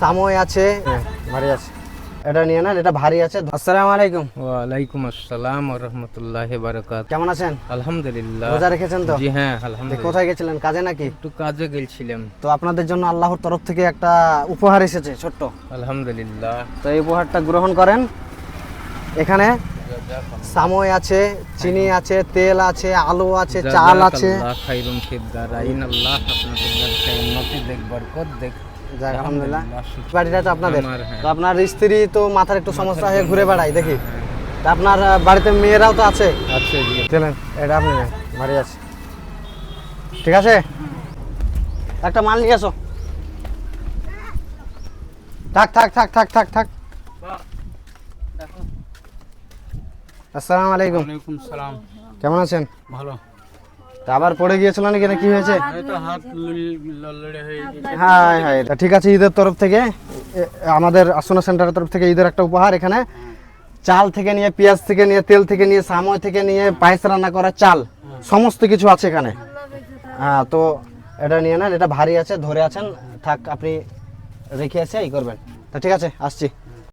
সাময় আছে, ভারী আছে, এটা নিয়ে নেন, এটা ভারী আছে। আসসালামু আলাইকুম। ওয়ালাইকুম আসসালাম ওয়া রাহমাতুল্লাহি ওয়া বারাকাতুহু। কেমন আছেন? আলহামদুলিল্লাহ। রোজা রেখেছেন তো? জি হ্যাঁ, আলহামদুলিল্লাহ। কোথায় গেছিলেন, কাজে নাকি? একটু কাজে গেছিলাম। তো আপনাদের জন্য আল্লাহর তরফ থেকে একটা উপহার এসেছে ছোট্ট। আলহামদুলিল্লাহ। তো এই উপহারটা গ্রহণ করেন। এখানে সাময় আছে, চিনি আছে, তেল আছে, আলু আছে, চাল আছে। জাযাকাল্লাহ খাইরুন ফিদ্দারাইন। আল্লাহ আপনাদের ব্যবসায় উন্নতি দেখ, বরকত দেখ। যাক আলহামদুলিল্লাহ। আলহামদুলিল্লাহ। বাড়িটা তো আপনাদের। আমার, হ্যাঁ। তো আপনার স্ত্রী তো মাথার একটু সমস্যা হয়ে ঘুরে বেড়ায় দেখি। তা আপনার বাড়িতে মেয়েরাও তো আছে। আচ্ছা জি। চলেন, এটা আপনি নেন, ভারী আছে। ঠিক আছে, একটা মাল নিয়ে আসো। থাক থাক থাক থাক থাক থাক। আসসালামু আলাইকুম। ওয়ালাইকুম সালাম। কেমন আছেন? ভালো। তা আবার পড়ে গিয়েছিল নাকি, না কি হয়েছে? এই তো হাত লড়ে হয়ে গেছে। হ্যাঁ হ্যাঁ, তা ঠিক আছে, ঈদের তরফ থেকে আমাদের আসনা সেন্টারের তরফ থেকে ঈদের একটা উপহার। এখানে চাল থেকে নিয়ে, পেঁয়াজ থেকে নিয়ে, তেল থেকে নিয়ে, সাময় থেকে নিয়ে, পায়েস রান্না করা চাল, সমস্ত কিছু আছে এখানে। হ্যাঁ, তো এটা নিয়ে নেন, এটা ভারী আছে, ধরে আছেন, থাক, আপনি রেখে আছে ই করবেন। তা ঠিক আছে, আসছি।